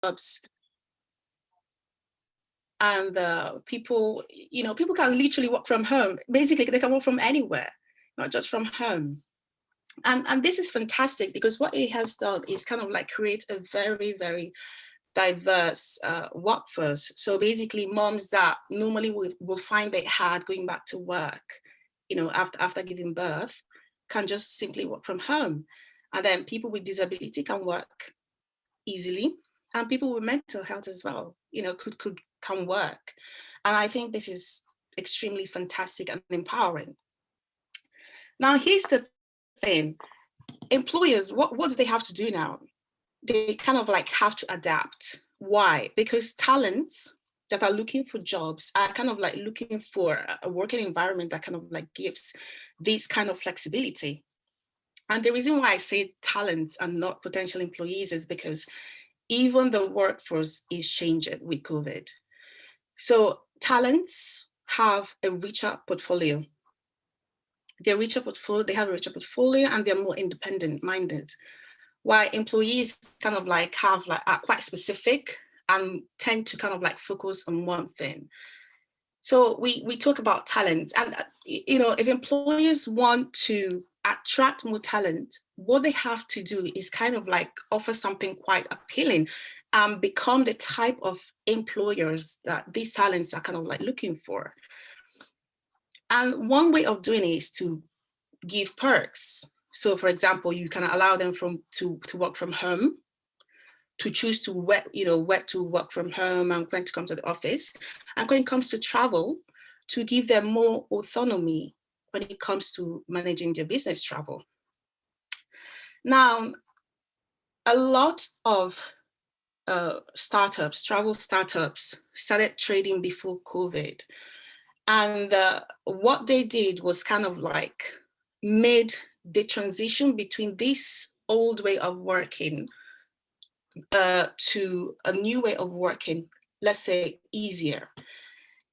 jobs. And people, people can literally work from home. Basically, they can work from anywhere, not just from home. And this is fantastic because what it has done is kind of like create a very, very diverse workforce. So basically moms that normally will find it hard going back to work, after giving birth, can just simply work from home. And then people with disability can work easily, and people with mental health as well, can work. And I think this is extremely fantastic and empowering. Now, here's the thing. Employers, what do they have to do now? They kind of like have to adapt. Why? Because talents that are looking for jobs are kind of like looking for a working environment that kind of like gives this kind of flexibility. And the reason why I say talents and not potential employees is because even the workforce is changing with COVID. So talents have a richer portfolio. They have a richer portfolio, and they're more independent minded. While employees kind of like are quite specific and tend to kind of like focus on one thing. So we talk about talent, and if employers want to attract more talent, what they have to do is kind of like offer something quite appealing and become the type of employers that these talents are kind of like looking for. And one way of doing it is to give perks. So for example, you can allow them to work from home, to choose to where to work from home and when to come to the office. And when it comes to travel, to give them more autonomy when it comes to managing their business travel. Now, a lot of travel startups started trading before COVID. And what they did was kind of like made the transition between this old way of working to a new way of working, let's say, easier.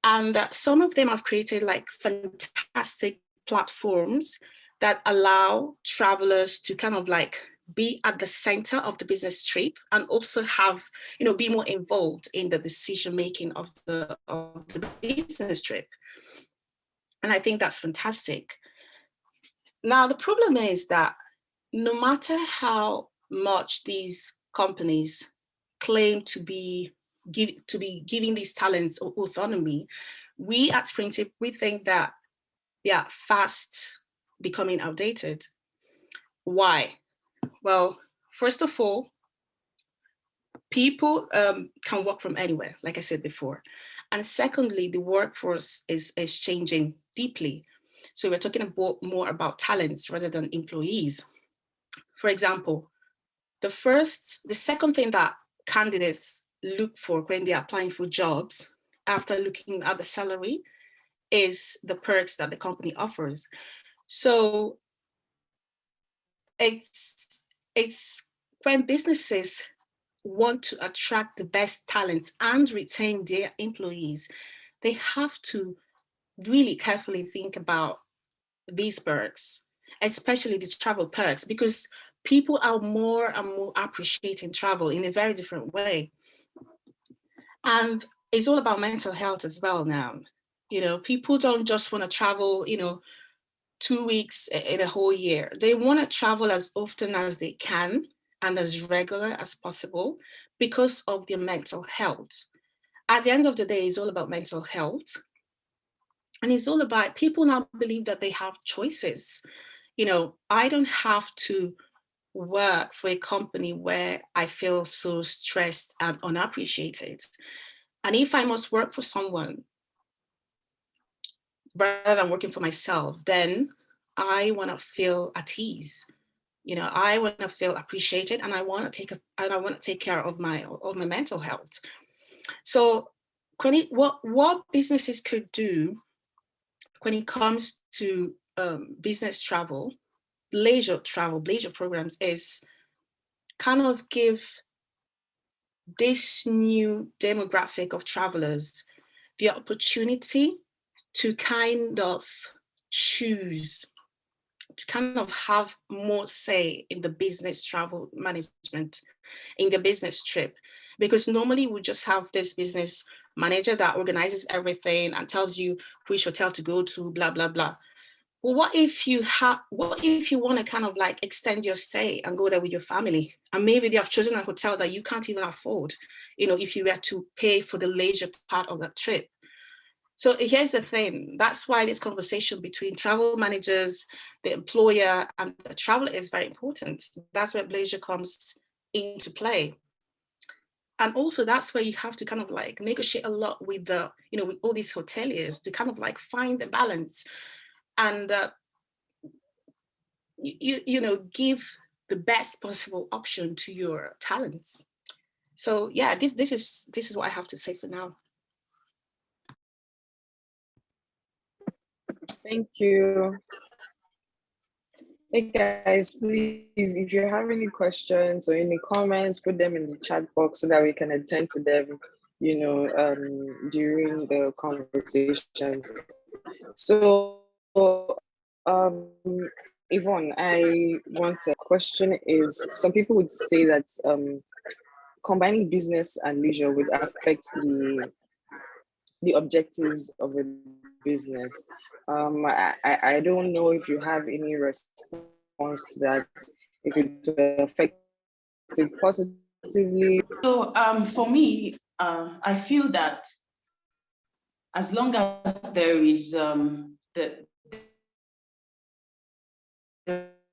And some of them have created like fantastic platforms that allow travelers to kind of like be at the center of the business trip and also have, be more involved in the decision making of the business trip. And I think that's fantastic. Now, the problem is that no matter how much these companies claim to be giving these talents autonomy, we at Sprintrip, we think that they are fast becoming outdated. Why? Well, first of all, people can work from anywhere, like I said before. And secondly, the workforce is changing deeply. So we're talking more about talents rather than employees. For example, the second thing that candidates look for when they're applying for jobs after looking at the salary is the perks that the company offers. So it's when businesses want to attract the best talents and retain their employees, they have to really carefully think about these perks, especially the travel perks, because people are more and more appreciating travel in a very different way. And it's all about mental health as well now. People don't just want to travel, 2 weeks in a whole year. They want to travel as often as they can and as regular as possible because of their mental health. At the end of the day, it's all about mental health. And it's all about, people now believe that they have choices. I don't have to work for a company where I feel so stressed and unappreciated. And if I must work for someone rather than working for myself, then I want to feel at ease. I want to feel appreciated, and I want to take care of my mental health. So what businesses could do when it comes to business travel, Bleisure programs, is kind of give this new demographic of travelers the opportunity to kind of choose, to kind of have more say in the business travel management, in the business trip. Because normally we just have this business manager that organizes everything and tells you which hotel to go to, blah, blah, blah. Well, what if you want to kind of like extend your stay and go there with your family? And maybe they have chosen a hotel that you can't even afford, you know, if you were to pay for the leisure part of that trip. So here's the thing. That's why this conversation between travel managers, the employer, and the traveler is very important. That's where Bleisure comes into play. And also that's where you have to kind of like negotiate a lot with the, you know, with all these hoteliers to kind of like find the balance and you know, give the best possible option to your talents. So yeah, this is what I have to say for now. Thank you. Hey guys, please, if you have any questions or any comments, put them in the chat box so that we can attend to them, you know, during the conversations. So, Yvonne, I want a question is, some people would say that combining business and leisure would affect the objectives of a business. I don't know if you have any response to that, if it affect it positively. So for me, I feel that as long as there is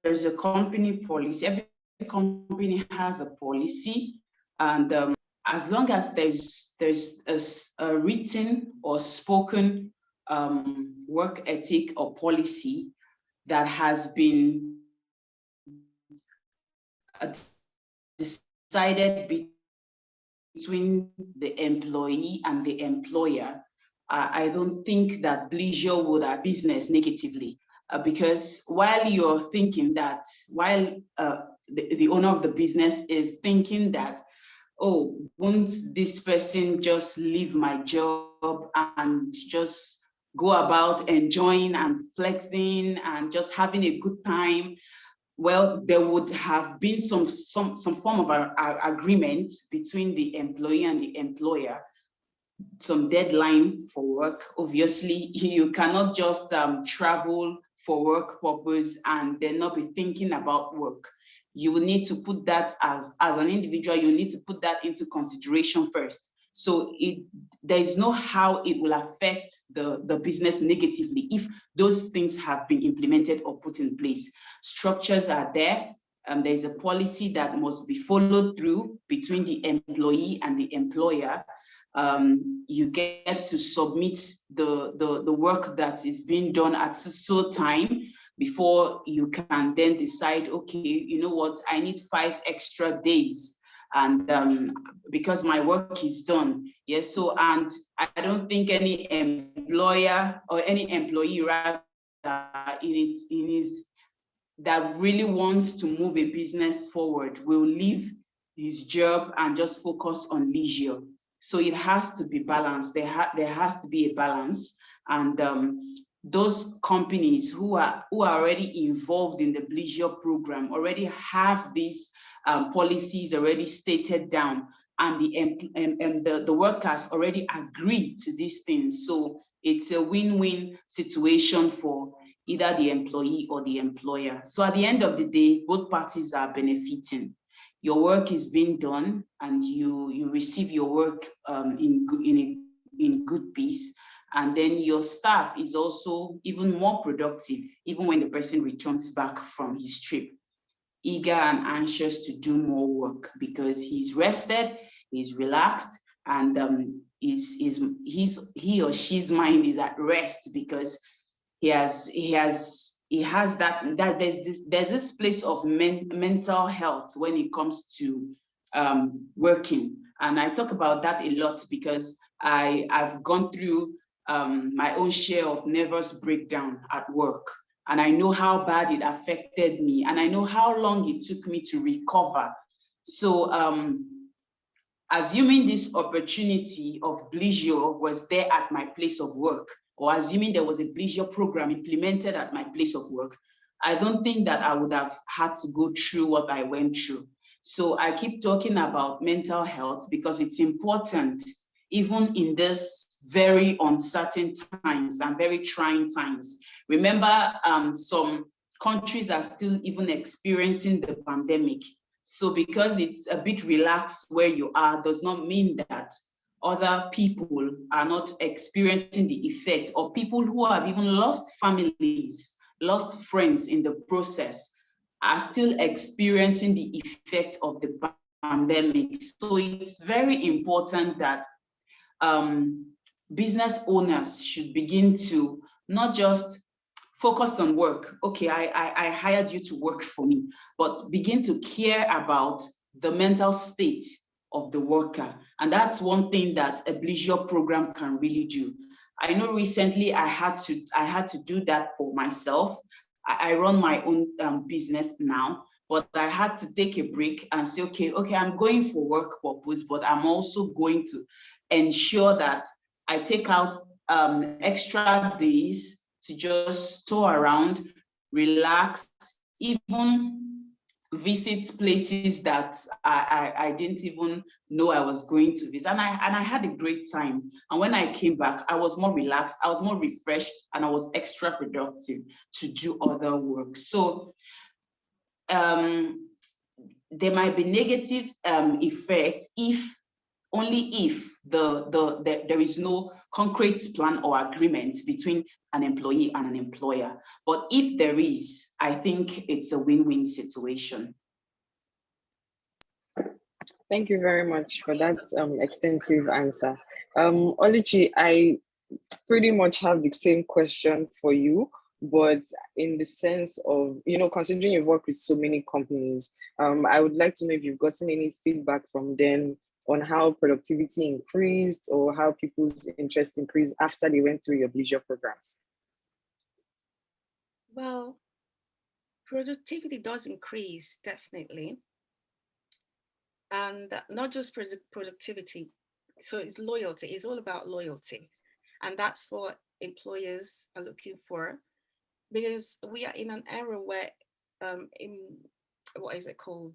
there's a company policy, every company has a policy, and as long as there's a written or spoken work ethic or policy that has been decided between the employee and the employer, I don't think that Blesure would have business negatively. Because while you're thinking that, while the owner of the business is thinking that, oh, won't this person just leave my job and just go about enjoying and flexing and just having a good time? Well, there would have been some form of a agreement between the employee and the employer, some deadline for work. Obviously, you cannot just travel for work purpose and then not be thinking about work. You will need to put that as an individual, you need to put that into consideration first. So there is no how it will affect the business negatively if those things have been implemented or put in place. Structures are there. There's a policy that must be followed through between the employee and the employer. You get to submit the work that is being done at so time before you can then decide, okay, you know what, I need 5 extra days, and because my work is done. Yes, so, and I don't think any employer or any employee rather in his that really wants to move a business forward will leave his job and just focus on leisure. So it has to be balanced. There has to be a balance, and those companies who are already involved in the Blesure program already have these policies already stated down, and the workers already agree to these things. So it's a win-win situation for either the employee or the employer. So at the end of the day, both parties are benefiting. Your work is being done, and you receive your work in good peace, and then your staff is also even more productive, even when the person returns back from his trip, eager and anxious to do more work because he's rested, he's relaxed, and he or she's mind is at rest because he has that there's this place of mental health when it comes to working. And I talk about that a lot because I've gone through my own share of nervous breakdown at work, and I know how bad it affected me, and I know how long it took me to recover. So assuming this opportunity of Blesure was there at my place of work, or assuming there was a Blesure program implemented at my place of work, I don't think that I would have had to go through what I went through. So I keep talking about mental health because it's important, even in this very uncertain times and very trying times. Remember, some countries are still even experiencing the pandemic. So because it's a bit relaxed where you are does not mean that other people are not experiencing the effect, or people who have even lost families, lost friends in the process are still experiencing the effect of the pandemic. So it's very important that business owners should begin to not just focus on work. Okay, I hired you to work for me, but begin to care about the mental state of the worker. And that's one thing that a Blesure program can really do. I know recently I had to do that for myself. I run my own business now, but I had to take a break and say, okay, I'm going for work purpose, but I'm also going to ensure that I take out extra days to just tour around, relax, even visit places that I didn't even know I was going to visit. And I had a great time. And when I came back, I was more relaxed, I was more refreshed, and I was extra productive to do other work. So there might be negative effect only if there is no concrete plan or agreement between an employee and an employer. But if there is, I think it's a win-win situation. Thank you very much for that extensive answer. Oluchi, I pretty much have the same question for you, but in the sense of, considering you've worked with so many companies, I would like to know if you've gotten any feedback from them on how productivity increased or how people's interest increased after they went through your Blesure programs. Well, productivity does increase, definitely. And not just productivity. So it's loyalty. It's all about loyalty. And that's what employers are looking for, because we are in an era where what is it called?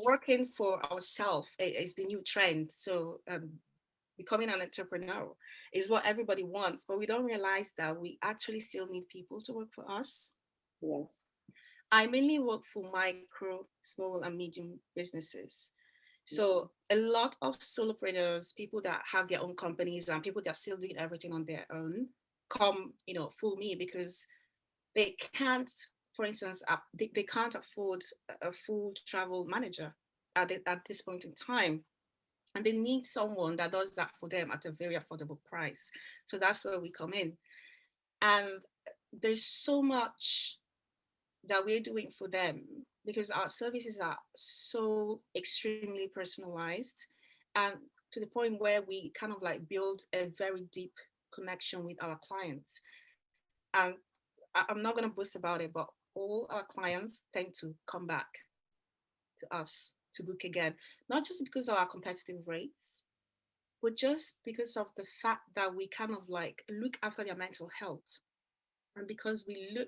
Working for ourselves is the new trend. So becoming an entrepreneur is what everybody wants, but we don't realize that we actually still need people to work for us. Yes. I mainly work for micro, small, and medium businesses. So a lot of solopreneurs, people that have their own companies and people that are still doing everything on their own, come, for me because they can't, for instance, they can't afford a full travel manager at this point in time. And they need someone that does that for them at a very affordable price. So that's where we come in. And there's so much that we're doing for them because our services are so extremely personalized, and to the point where we kind of like build a very deep connection with our clients. And I'm not going to boast about it, but all our clients tend to come back to us to book again, not just because of our competitive rates, but just because of the fact that we kind of like look after their mental health. And because we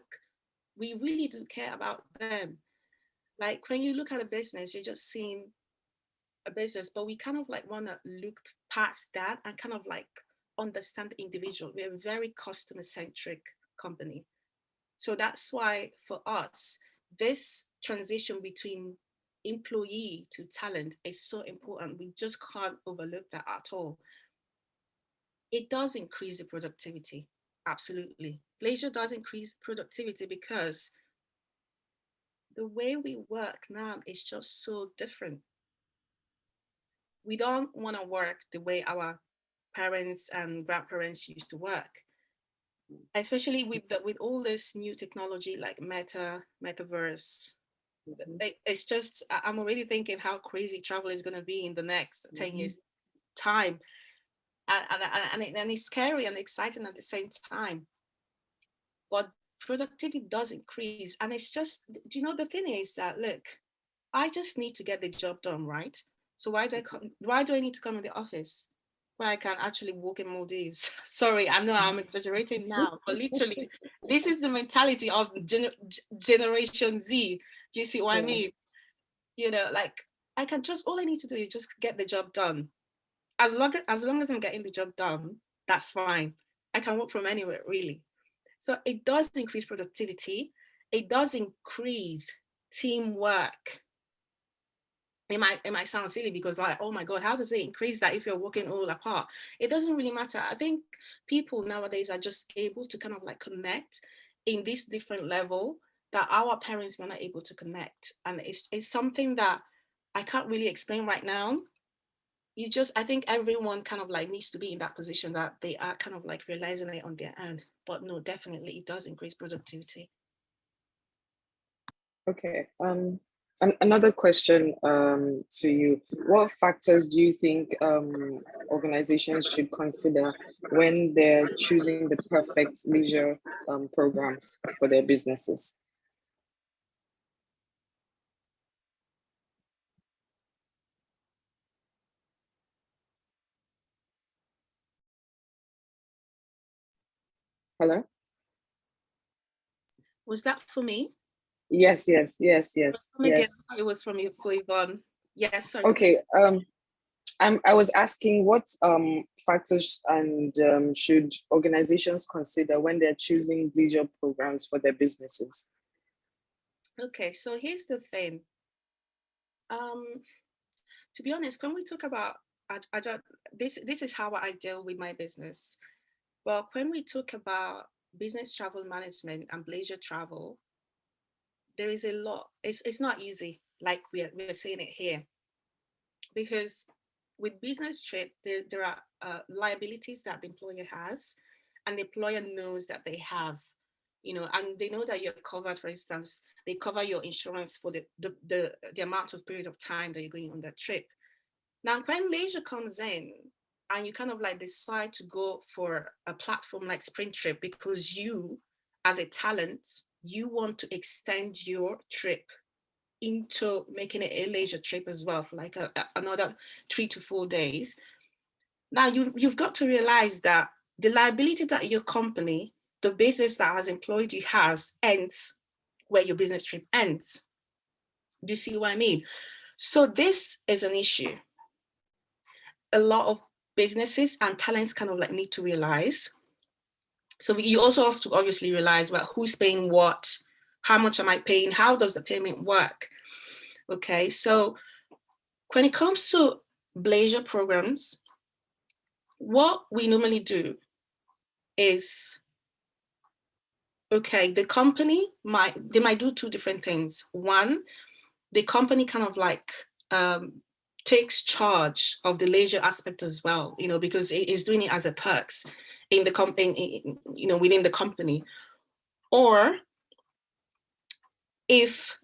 really do care about them. Like when you look at a business, you're just seeing a business, but we kind of like want to look past that and kind of like understand the individual. We're a very customer centric company. So that's why for us, this transition between employee to talent is so important. We just can't overlook that at all. It does increase the productivity. Absolutely. Blesure does increase productivity because the way we work now is just so different. We don't want to work the way our parents and grandparents used to work, especially with all this new technology like metaverse. It's just, I'm already thinking how crazy travel is going to be in the next 10 years time. And it's scary and exciting at the same time. But productivity does increase. And it's just, the thing is that, look, I just need to get the job done, right? So why do I need to come in the office when I can actually walk in Maldives? Sorry, I know I'm exaggerating now, but literally, this is the mentality of Generation Z. Do you see what I mean? You know, like I can just, all I need to do is just get the job done. As long as I'm getting the job done, that's fine. I can work from anywhere, really. So it does increase productivity. It does increase teamwork. It might sound silly because like, oh my God, how does it increase that if you're working all apart? It doesn't really matter. I think people nowadays are just able to kind of like connect in this different level that our parents were not able to connect. And it's something that I can't really explain right now. I think everyone kind of like needs to be in that position that they are kind of like realizing it on their own. But no, definitely it does increase productivity. Okay. Another question to you. What factors do you think organizations should consider when they're choosing the perfect leisure programs for their businesses? Hello? Was that for me? Yes. Again, it was from you, Yvonne. Yes, sorry. Okay. I was asking what factors and should organizations consider when they're choosing leisure programs for their businesses? Okay, so here's the thing. To be honest, when we talk about this is how I deal with my business. Well, when we talk about business travel management and leisure travel, there is a lot. It's not easy, like we're saying it here, because with business trip, there are liabilities that the employer has, and the employer knows that they have, you know, and they know that you're covered. For instance, they cover your insurance for the amount of period of time that you're going on that trip. Now, when leisure comes in, and you kind of like decide to go for a platform like Sprintrip because you, as a talent, you want to extend your trip into making it a leisure trip as well for like another 3 to 4 days. Now you've got to realize that the liability that your company, the business that has employed you has, ends where your business trip ends. Do you see what I mean? So this is an issue. A lot of businesses and talents kind of like need to realize. So you also have to obviously realize, well, who's paying what? How much am I paying? How does the payment work? Okay, so when it comes to Blesure programs, what we normally do is, okay, the company might do two different things. One, the company kind of like takes charge of the leisure aspect as well, you know, because it is doing it as a perks in the company, you know, within the company. Or if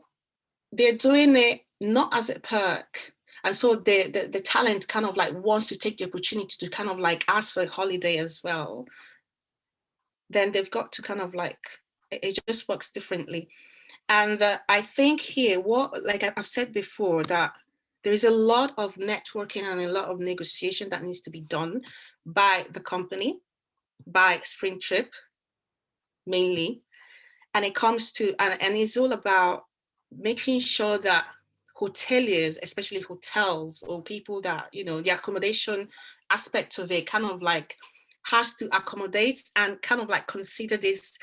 they're doing it not as a perk, and so the talent kind of like wants to take the opportunity to kind of like ask for a holiday as well, then they've got to kind of like, it just works differently. And I think here, what, like I've said before, that there is a lot of networking and a lot of negotiation that needs to be done by the company, by Sprintrip mainly. And it comes to, and it's all about making sure that hoteliers, especially hotels or people that, you know, the accommodation aspect of it kind of like has to accommodate and kind of like consider this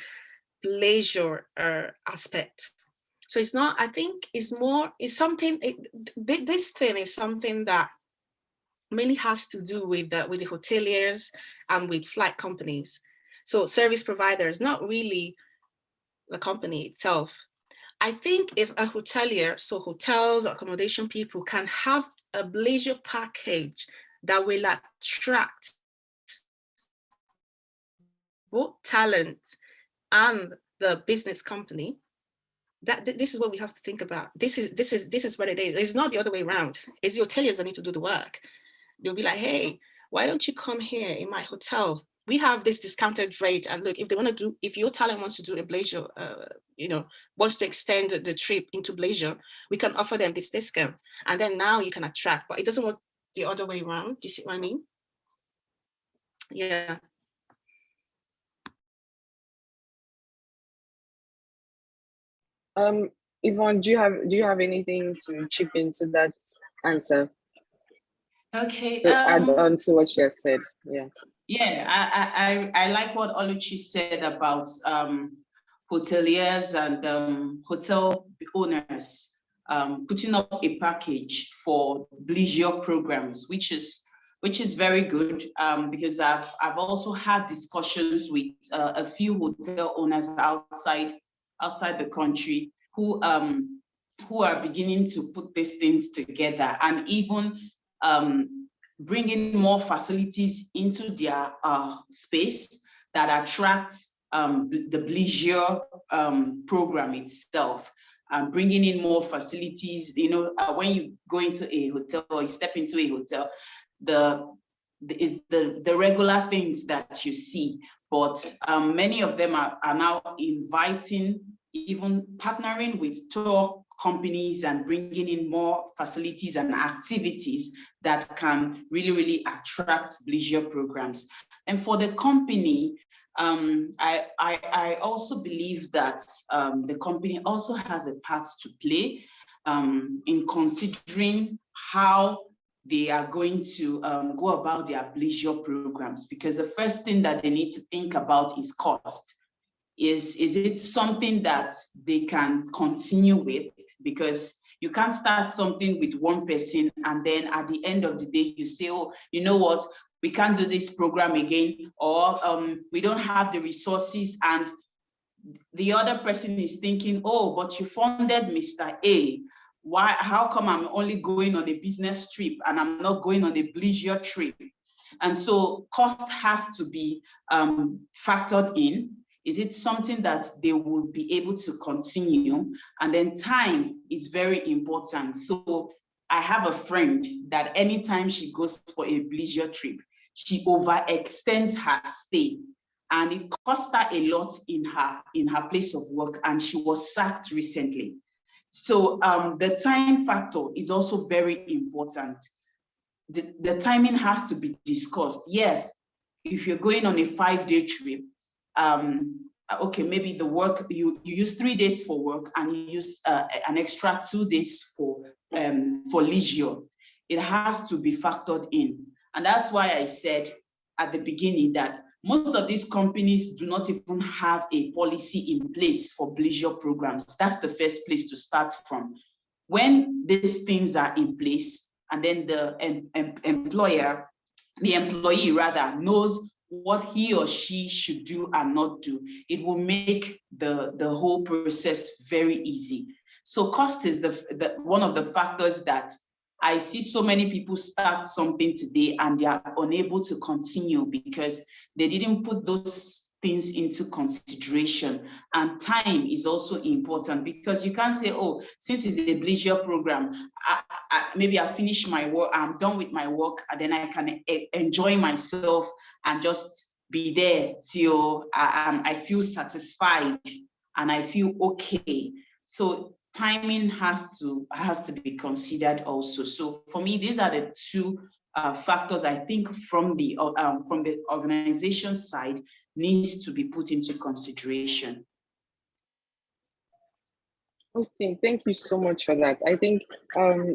leisure aspect. So it's not, I think it's more, it's something, this thing is something that mainly has to do with the hoteliers and with flight companies. So service providers, not really the company itself. I think if a hotelier, so hotels, accommodation people, can have a leisure package that will attract both talent and the business company, that this is what we have to think about. This is what it is. It's not the other way around. It's the hoteliers that need to do the work. They'll be like, hey, why don't you come here in my hotel? We have this discounted rate, and look, if they want to do, if your talent wants to do a Blesure, you know, wants to extend the trip into Blesure, we can offer them this discount, and then now you can attract. But it doesn't work the other way around. Do you see what I mean? Yeah. Yvonne, do you have anything to chip into that answer? Okay. To add on to what she has said, yeah. Yeah, I like what Oluchi said about hoteliers and hotel owners putting up a package for Bleisure programs, which is very good, because I've also had discussions with a few hotel owners outside the country who are beginning to put these things together, and even bringing more facilities into their space that attracts the Bleisure program itself. Bringing in more facilities. You know, when you go into a hotel or you step into a hotel, the regular things that you see, but many of them are now inviting, even partnering with tour companies and bringing in more facilities and activities that can really attract Bleisure programs. And for the company, I also believe that the company also has a part to play in considering how they are going to go about their Bleisure programs, because the first thing that they need to think about is cost. Is it something that they can continue with? Because you can't start something with one person and then at the end of the day you say, oh, you know what, we can't do this program again, or we don't have the resources, and the other person is thinking, oh, but you funded Mr. A. Why? How come I'm only going on a business trip and I'm not going on a Bleisure trip? And so cost has to be factored in. Is it something that they will be able to continue? And then time is very important. So I have a friend that anytime she goes for a Bleisure trip, she overextends her stay. And it cost her a lot in her place of work, and she was sacked recently. So the time factor is also very important. The timing has to be discussed. Yes, if you're going on a 5-day trip, okay, maybe the work, you use 3 days for work and you use an extra 2 days for leisure. It has to be factored in. And that's why I said at the beginning that most of these companies do not even have a policy in place for Bleisure programs. That's the first place to start from. When these things are in place, and then the employee rather knows what he or she should do and not do, it will make the whole process very easy. So cost is the one of the factors that I see so many people start something today and they are unable to continue because they didn't put those things into consideration. And time is also important, because you can't say, oh, since it's a Bleisure program, maybe I finish my work, I'm done with my work, and then I can enjoy myself and just be there till I feel satisfied and I feel okay. So timing has to be considered also. So for me, these are the two factors I think from the organization side needs to be put into consideration. Okay, thank you so much for that. I think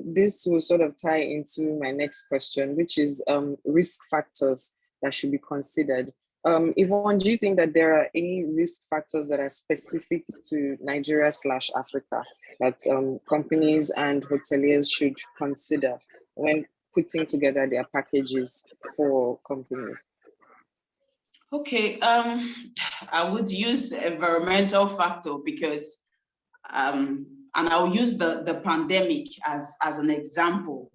this will sort of tie into my next question, which is risk factors that should be considered. Yvonne, do you think that there are any risk factors that are specific to Nigeria/Africa that companies and hoteliers should consider when putting together their packages for companies? Okay, I would use environmental factor because, and I'll use the pandemic as an example.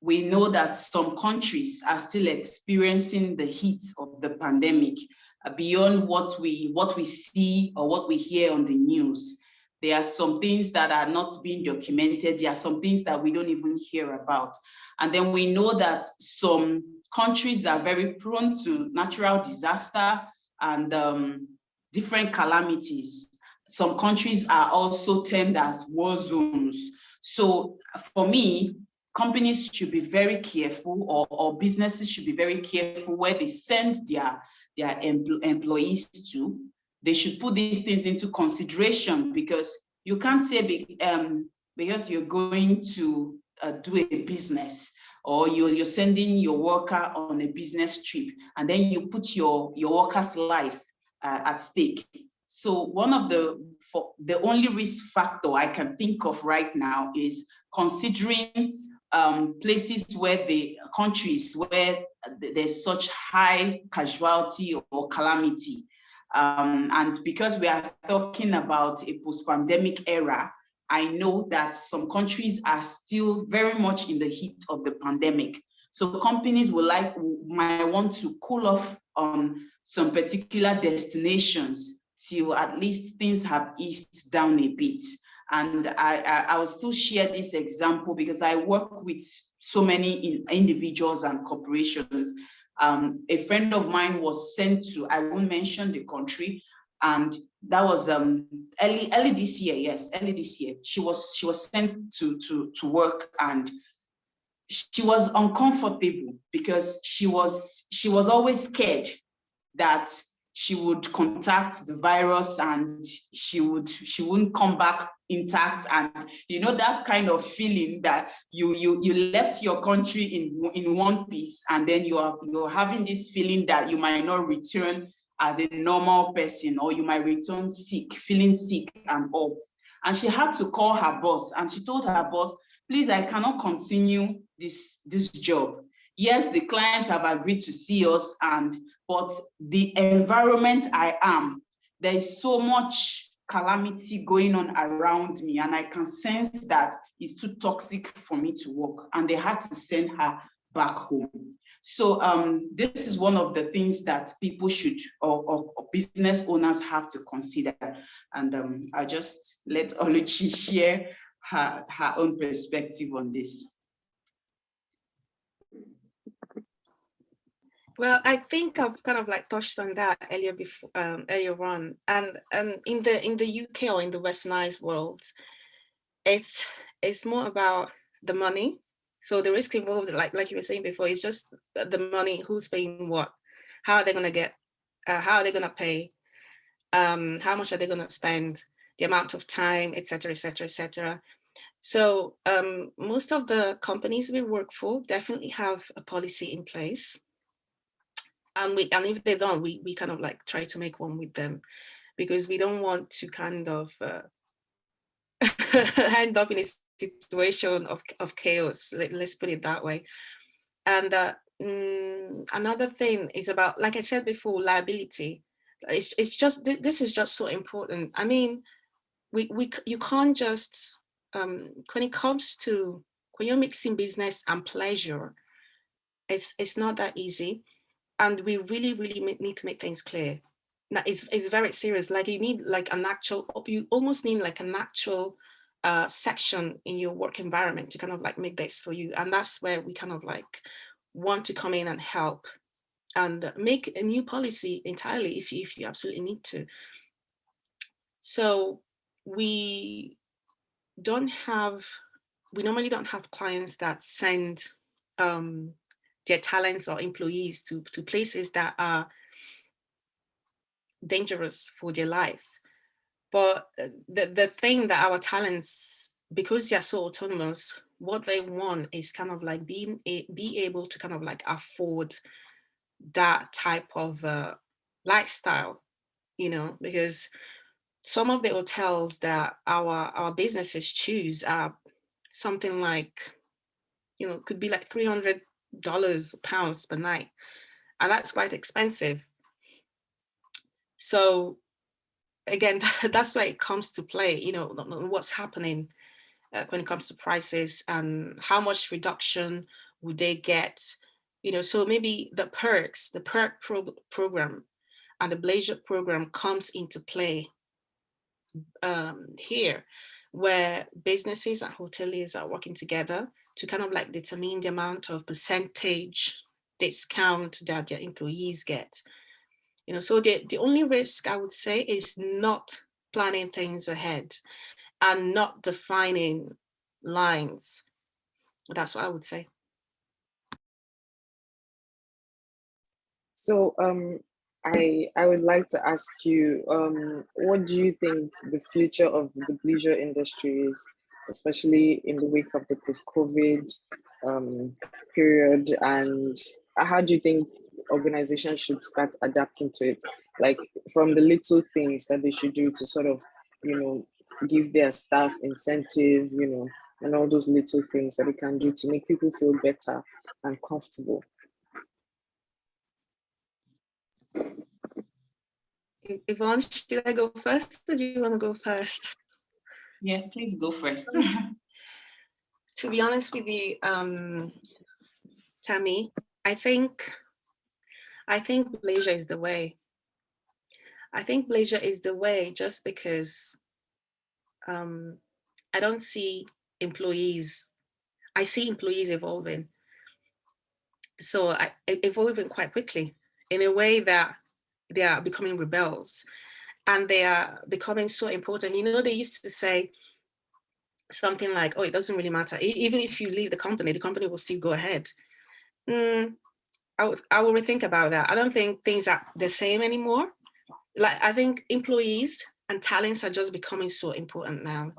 We know that some countries are still experiencing the heat of the pandemic beyond what we see or what we hear on the news. There are some things that are not being documented. There are some things that we don't even hear about. And then we know that some countries are very prone to natural disaster and different calamities. Some countries are also termed as war zones. So for me, companies should be very careful, or businesses should be very careful where they send their employees to. They should put these things into consideration, because You can't say because you're going to do a business, or you're sending your worker on a business trip, and then you put your worker's life at stake. So one of the only risk factor I can think of right now is considering places where countries where there's such high casualty or calamity. And because we are talking about a post-pandemic era, I know that some countries are still very much in the heat of the pandemic. So companies might want to cool off on some particular destinations till at least things have eased down a bit. And I will still share this example because I work with so many individuals and corporations. A friend of mine was sent to, I won't mention the country, and that was early this year. Yes, early this year. She was sent to work, and she was uncomfortable because she was always scared that she would contact the virus and she wouldn't come back intact. And you know that kind of feeling that you left your country in one piece, and then you're having this feeling that you might not return as a normal person, or you might return sick, feeling sick and all. And she had to call her boss, and she told her boss, please, I cannot continue this job. Yes, the clients have agreed to see us, but the environment I am, there is so much calamity going on around me, and I can sense that it's too toxic for me to work. And they had to send her back home. So this is one of the things that people should, or business owners have to consider. And I'll just let Oluchi share her own perspective on this. Well, I think I've kind of like touched on that earlier on, and in the UK or in the westernized world, it's more about the money. So the risk involved, like you were saying before, is just the money, who's paying what, how are they going to get, how are they going to pay, how much are they going to spend, the amount of time, etc., etc., etc. So most of the companies we work for definitely have a policy in place. And if they don't, we kind of like try to make one with them, because we don't want to kind of end up in a situation of chaos. Let's put it that way. And another thing is about, like I said before, liability. It's just, this is just so important. I mean, you can't just when it comes to, when you're mixing business and pleasure, it's not that easy. And we really, really need to make things clear. Now, it's very serious. Like you need like an actual, you almost need like an actual section in your work environment to kind of like make this for you. And that's where we kind of like want to come in and help and make a new policy entirely if you absolutely need to. So we normally don't have clients that send their talents or employees to places that are dangerous for their life. But the thing that our talents, because they're so autonomous, what they want is kind of like be able to kind of like afford that type of lifestyle, you know, because some of the hotels that our businesses choose are something like, you know, could be like $300 pounds per night, and that's quite expensive. So again, that's where it comes to play, you know, what's happening when it comes to prices and how much reduction would they get, you know. So maybe the perk program and the Blesure program comes into play here, where businesses and hoteliers are working together to kind of like determine the amount of percentage discount that their employees get. You know, so the only risk I would say is not planning things ahead and not defining lines. That's what I would say. So I would like to ask you, what do you think the future of the bleisure industry is, especially in the wake of the post-COVID period, and how do you think organizations should start adapting to it? Like from the little things that they should do to sort of, give their staff incentive, and all those little things that they can do to make people feel better and comfortable. Yvonne, should I go first or do you want to go first? Yeah, please go first. To be honest with you, Tami, I think Blesure is the way. I think Blesure is the way just because I don't see employees. I see employees evolving. So evolving quite quickly in a way that they are becoming rebels and they are becoming so important. You know, they used to say something like, oh, it doesn't really matter. Even if you leave the company will still go ahead. I will rethink about that. I don't think things are the same anymore. Like, I think employees and talents are just becoming so important now.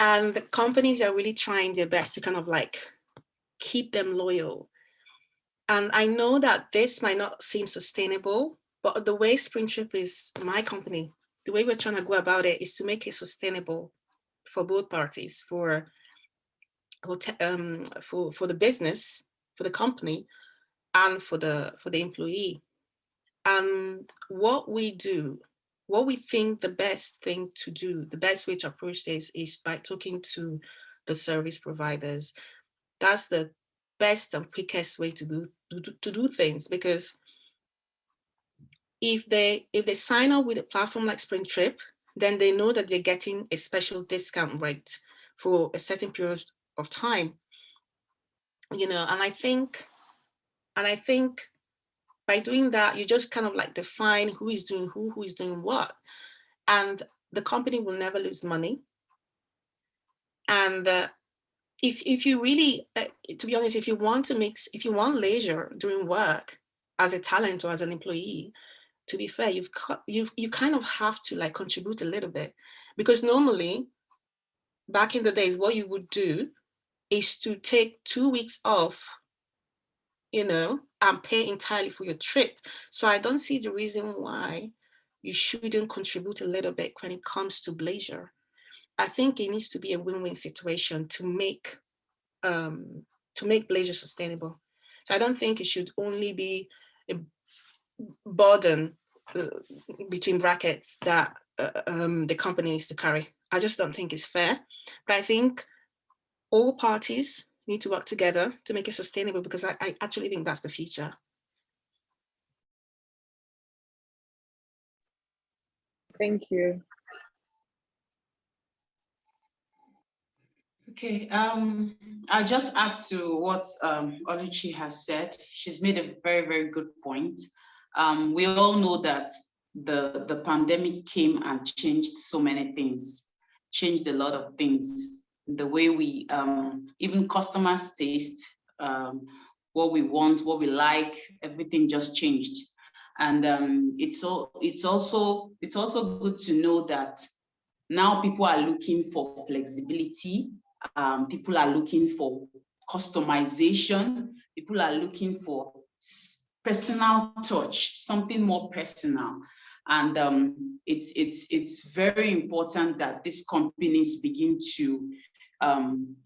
And the companies are really trying their best to kind of like keep them loyal. And I know that this might not seem sustainable, but the way Sprintrip is my company, the way we're trying to go about it is to make it sustainable for both parties, for the business, for the company, and for the employee. And what we do, what we think the best thing to do, the best way to approach this is by talking to the service providers. That's the best and quickest way to do things, because if they sign up with a platform like Sprintrip, then they know that they're getting a special discount rate for a certain period of time. And I think by doing that, you just kind of like define who is doing who is doing what, and the company will never lose money. And if you really, to be honest, if you want leisure during work as a talent or as an employee, to be fair, you kind of have to like contribute a little bit, because normally back in the days, what you would do is to take 2 weeks off, and pay entirely for your trip. So I don't see the reason why you shouldn't contribute a little bit when it comes to Blesure. I think it needs to be a win-win situation to make Blesure sustainable. So I don't think it should only be a burden, between brackets, that the company needs to carry. I just don't think it's fair. But I think all parties need to work together to make it sustainable, because I actually think that's the future. Thank you. Okay, I'll just add to what Oluchi has said. She's made a very, very good point. We all know that the pandemic came and changed so many things, changed a lot of things. The way we, even customers taste, what we want, what we like, everything just changed. And it's also good to know that now people are looking for flexibility. People are looking for customization. People are looking for personal touch, something more personal. And it's very important that these companies begin to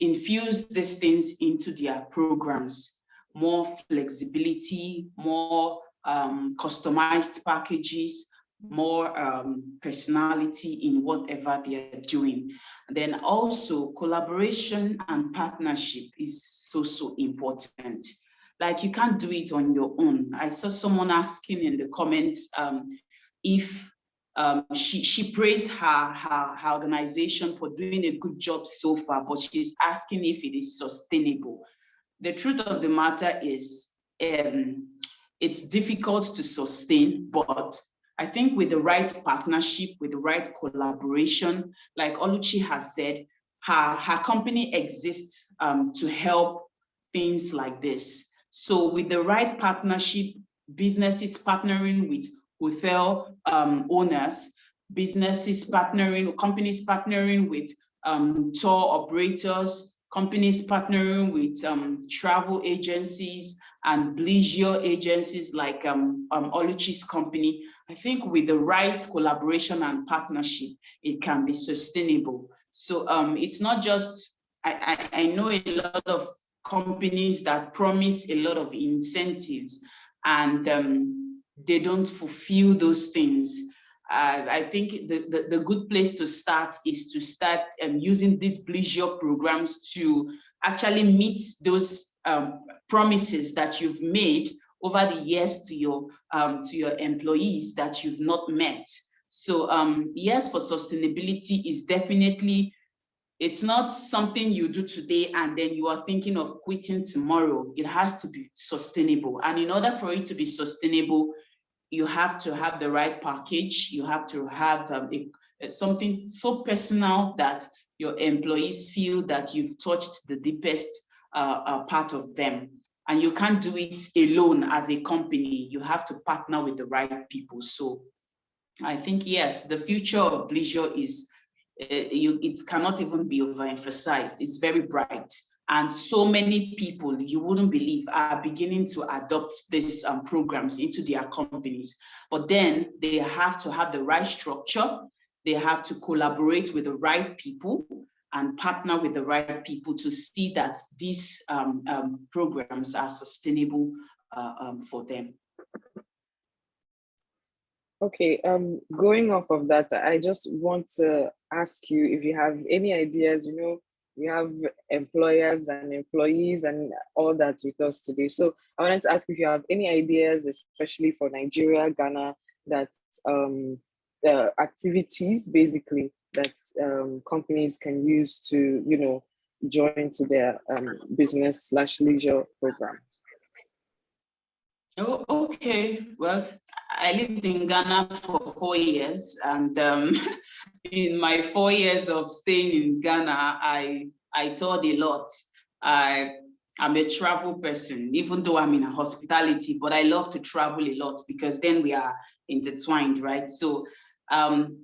infuse these things into their programs. More flexibility, more customized packages, more personality in whatever they are doing. And then also collaboration and partnership is so important. Like, you can't do it on your own. I saw someone asking in the comments if she praised her organization for doing a good job so far, but she's asking if it is sustainable. The truth of the matter is, it's difficult to sustain, but I think with the right partnership, with the right collaboration, like Oluchi has said, her company exists to help things like this. So with the right partnership, businesses partnering with hotel owners, businesses partnering, companies partnering with tour operators, companies partnering with travel agencies and Bleisure agencies like Oluchi's company. I think with the right collaboration and partnership, it can be sustainable. So it's not just, I know a lot of companies that promise a lot of incentives and they don't fulfill those things. I think the good place to start is to start using these Bleisure programs to actually meet those promises that you've made over the years to your employees that you've not met. So yes, for sustainability is definitely, it's not something you do today and then you are thinking of quitting tomorrow. It has to be sustainable. And in order for it to be sustainable, you have to have the right package. You have to have something so personal that your employees feel that you've touched the deepest part of them. And you can't do it alone as a company. You have to partner with the right people. So I think, yes, the future of Bleisure is, it cannot even be overemphasized. It's very bright. And so many people, you wouldn't believe, are beginning to adopt these programs into their companies. But then they have to have the right structure. They have to collaborate with the right people and partner with the right people to see that these programs are sustainable for them. Okay, going off of that, I just want to ask you if you have any ideas. You know, we have employers and employees and all that with us today. So I wanted to ask if you have any ideas, especially for Nigeria, Ghana, that activities basically that companies can use to, you know, join to their business/leisure programs. Oh, okay. Well, I lived in Ghana for 4 years, and in my 4 years of staying in Ghana, I toured a lot. I'm a travel person, even though I'm in a hospitality, but I love to travel a lot because then we are intertwined, right? So,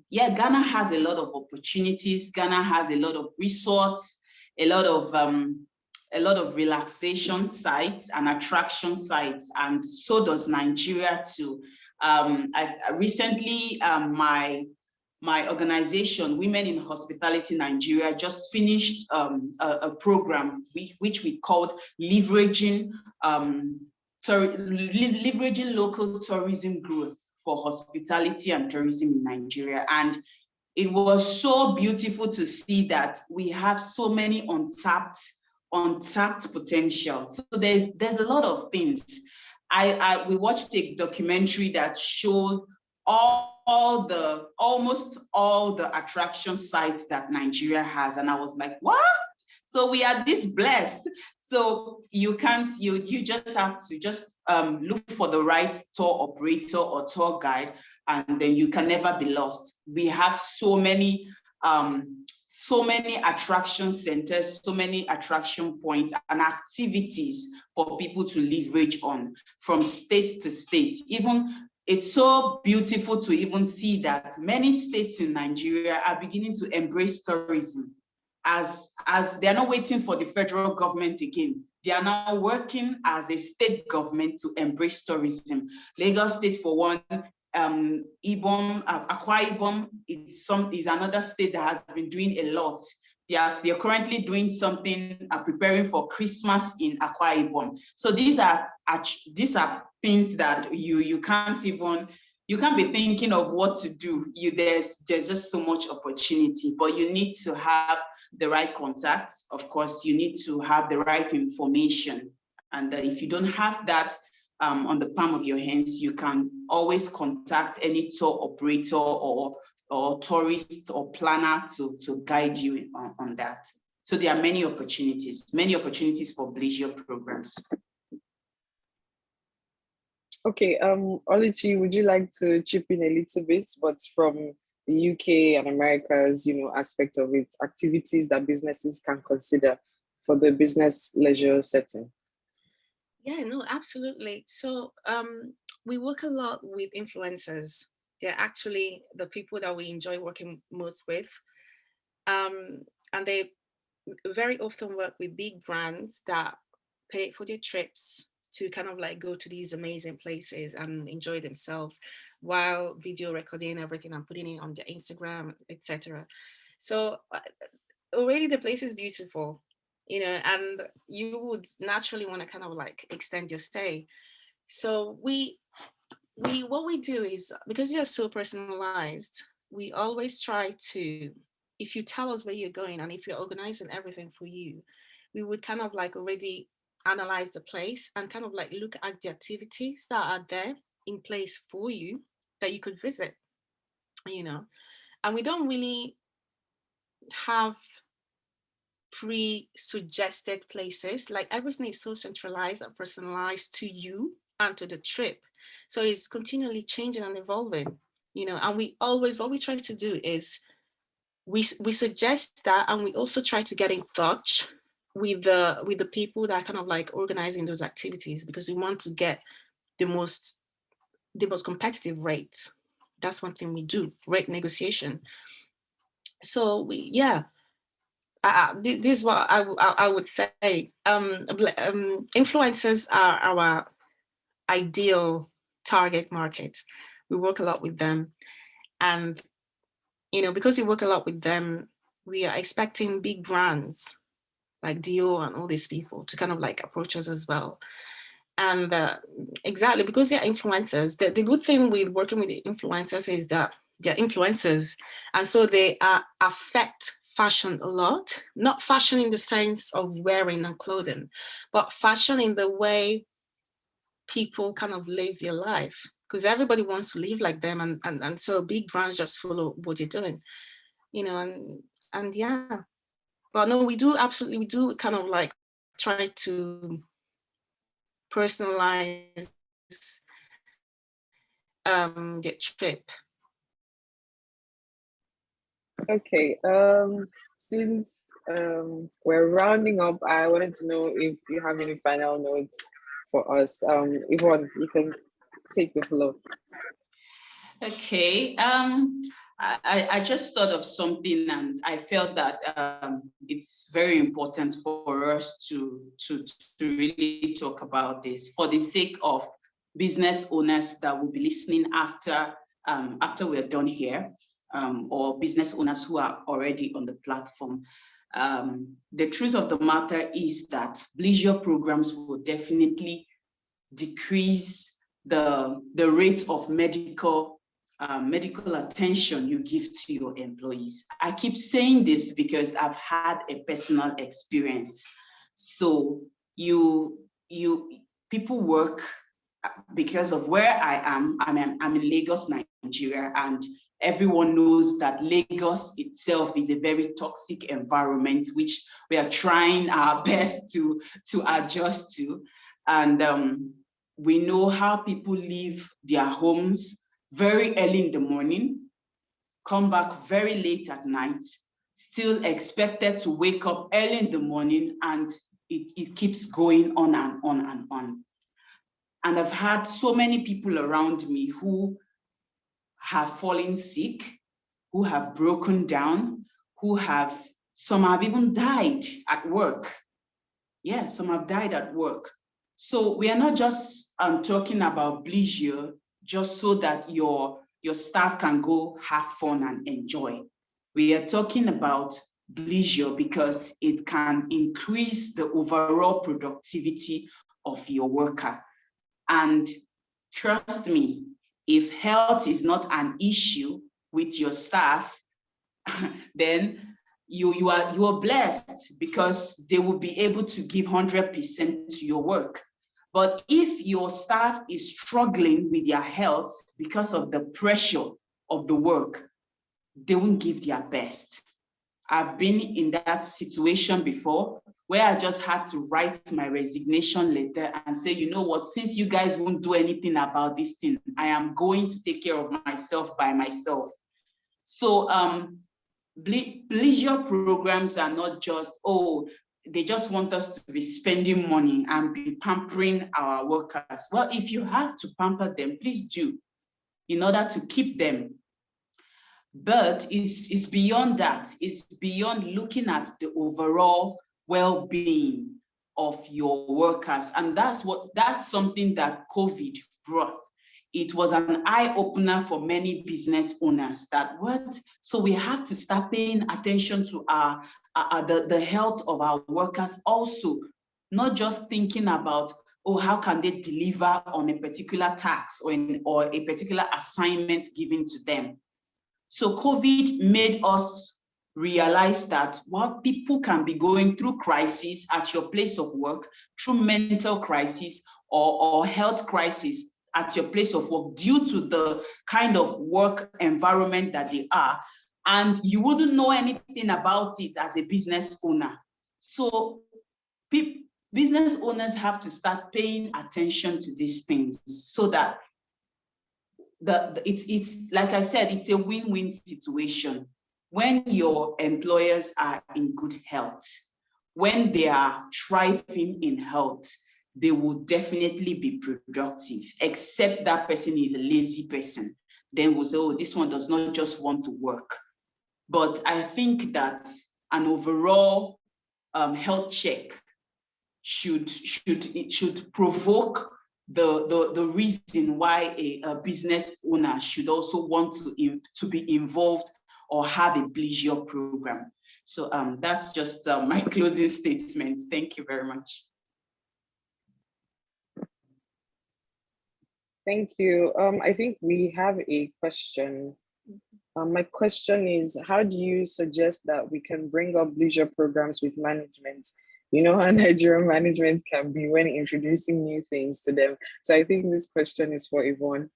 yeah, Ghana has a lot of opportunities. Ghana has a lot of resorts, a lot of relaxation sites and attraction sites, and so does Nigeria too. I recently, my organization, Women in Hospitality Nigeria, just finished a program which we called leveraging local tourism growth for hospitality and tourism in Nigeria. And it was so beautiful to see that we have so many untapped potential. So there's a lot of things. We watched a documentary that showed almost all the attraction sites that Nigeria has, and I was like, what? So we are this blessed. So you just have to just look for the right tour operator or tour guide, and then you can never be lost. We have so many attraction centers, so many attraction points and activities for people to leverage on from state to state. Even it's so beautiful to even see that many states in Nigeria are beginning to embrace tourism as they are not waiting for the federal government again. They are now working as a state government to embrace tourism. Lagos State, for one, Akwa Ibom is another state that has been doing a lot. They are currently doing something, preparing for Christmas in Akwa Ibom. So these are things that you can't be thinking of what to do. There's just so much opportunity, but you need to have the right contacts. Of course, you need to have the right information, and if you don't have that on the palm of your hands, you can always contact any tour operator or tourist or planner to guide you on that. So there are many opportunities for Bleisure programs. Okay, Oluchi, would you like to chip in a little bit, but from the UK and America's, aspect of it, activities that businesses can consider for the business leisure setting? Yeah, no, absolutely. So we work a lot with influencers. They're actually the people that we enjoy working most with. And they very often work with big brands that pay for their trips to kind of like go to these amazing places and enjoy themselves while video recording everything and putting it on their Instagram, etc. So already the place is beautiful, you know, and you would naturally want to kind of like extend your stay. So what we do is, because we are so personalized, we always try to, if you tell us where you're going and if you're organizing everything for you, we would kind of like already analyze the place and kind of like look at the activities that are there in place for you that you could visit, you know. And we don't really have pre-suggested places. Like everything is so centralized and personalized to you and to the trip. So it's continually changing and evolving, you know. And we always, what we try to do is we suggest that, and we also try to get in touch with the people that are kind of like organizing those activities, because we want to get the most competitive rate. That's one thing we do, rate negotiation. So this is what I would say. Influencers are our ideal target market. We work a lot with them, and you know, because we work a lot with them, we are expecting big brands like Dio and all these people to kind of like approach us as well. And exactly, because they're influencers, the good thing with working with the influencers is that they're influencers, and so they affect fashion a lot. Not fashion in the sense of wearing and clothing, but fashion in the way people kind of live their life, because everybody wants to live like them, and so big brands just follow what you're doing, you know. And yeah, but no, we do kind of like try to personalize the trip. Okay. Since we're rounding up, I wanted to know if you have any final notes for us. Yvonne, you can take the floor. Okay. I just thought of something, and I felt that it's very important for us to really talk about this, for the sake of business owners that will be listening after we're done here, or business owners who are already on the platform. The truth of the matter is that Bleisure programs will definitely decrease the rate of medical attention you give to your employees. I keep saying this because I've had a personal experience. So people work, because of where I am. I'm in Lagos, Nigeria, and everyone knows that Lagos itself is a very toxic environment, which we are trying our best to adjust to. And we know how people leave their homes very early in the morning, come back very late at night, still expected to wake up early in the morning, and it keeps going on and on and on. And I've had so many people around me who have fallen sick, who have broken down, some have even died at work. Yeah, some have died at work. So we are not just talking about Bleisure just so that your staff can go have fun and enjoy. We are talking about Bleisure because it can increase the overall productivity of your worker. And trust me, if health is not an issue with your staff, then you are blessed, because they will be able to give 100% to your work. But if your staff is struggling with their health because of the pressure of the work, they won't give their best. I've been in that situation before, where I just had to write my resignation letter and say, you know what, since you guys won't do anything about this thing, I am going to take care of myself by myself. So Bleisure programs are not just, oh, they just want us to be spending money and be pampering our workers. Well, if you have to pamper them, please do, in order to keep them. But it's beyond that. It's beyond looking at the overall well-being of your workers. And that's something that COVID brought. It was an eye-opener for many business owners that so we have to start paying attention to the health of our workers also, not just thinking about, oh, how can they deliver on a particular task or a particular assignment given to them. So COVID made us realize that while people can be going through crisis at your place of work, through mental crisis or health crisis at your place of work due to the kind of work environment that they are, and you wouldn't know anything about it as a business owner. So business owners have to start paying attention to these things so that it's like I said, it's a win-win situation. When your employers are in good health, when they are thriving in health, they will definitely be productive, except that person is a lazy person. Then we'll say, oh, this one does not just want to work. But I think that an overall health check should provoke the reason why a business owner should also want to be involved or have a Blesure program. So that's just my closing statement. Thank you very much. Thank you. I think we have a question. My question is, how do you suggest that we can bring up Blesure programs with management? You know how Nigerian management can be when introducing new things to them. So I think this question is for Yvonne.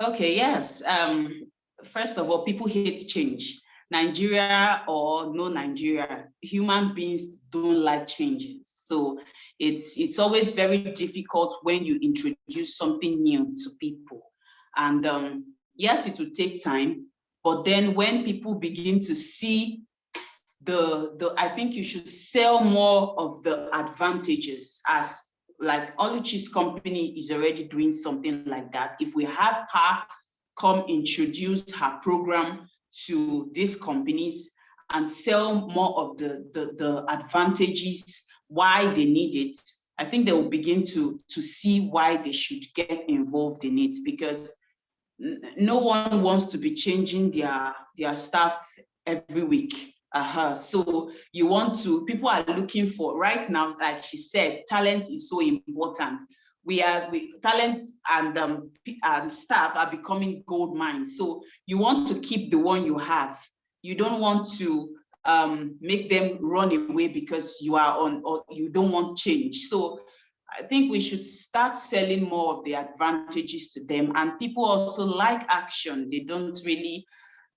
Okay, yes. First of all, people hate change. Nigeria or no Nigeria, human beings don't like changes. So it's always very difficult when you introduce something new to people. And yes, it will take time, but then when people begin to see I think you should sell more of the advantages, as like Oluchi's company is already doing something like that. If we have her come introduce her program to these companies and sell more of the advantages, why they need it, I think they will begin to see why they should get involved in it, because no one wants to be changing their staff every week. So people are looking for, right now, like she said, talent is so important. Talent and staff are becoming gold mines. So you want to keep the one you have. You don't want to make them run away because you are on, or you don't want change. So I think we should start selling more of the advantages to them. And people also like action. They don't really.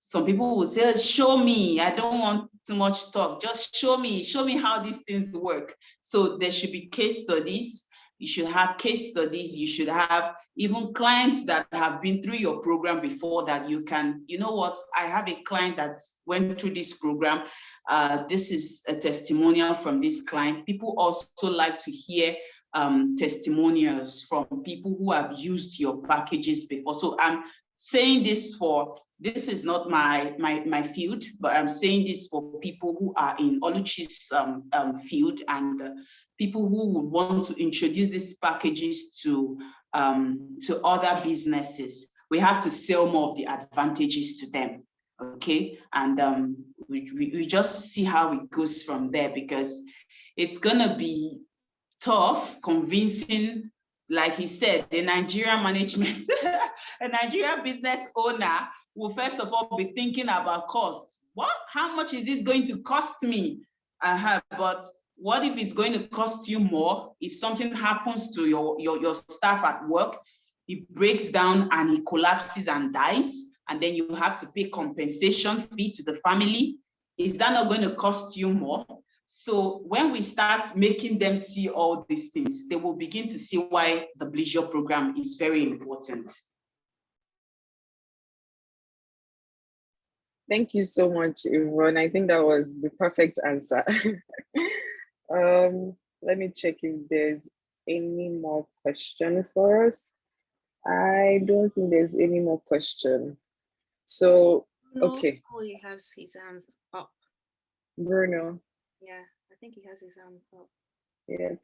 Some people will say, show me, I don't want too much talk, just show me how these things work. So there should be case studies. You should have case studies. You should have even clients that have been through your program before, that you can, you know what, I have a client that went through this program. This is a testimonial from this client. People also like to hear testimonials from people who have used your packages before. So I'm saying this is not my field, but I'm saying this for people who are in Oluchi's field, and people who would want to introduce these packages to other businesses. We have to sell more of the advantages to them, okay? And we just see how it goes from there, because it's gonna be tough convincing, like he said, the Nigerian management, a Nigerian business owner will first of all be thinking about cost. What? How much is this going to cost me? But what if it's going to cost you more? If something happens to your staff at work, he breaks down and he collapses and dies, and then you have to pay compensation fee to the family. Is that not going to cost you more? So when we start making them see all these things, they will begin to see why the Blesure program is very important. Thank you so much, Yvonne. I think that was the perfect answer. Let me check if there's any more question for us. I don't think there's any more question. So, okay. Oh, he has his hands up. Bruno. Yeah, I think he has his hand up. Yeah.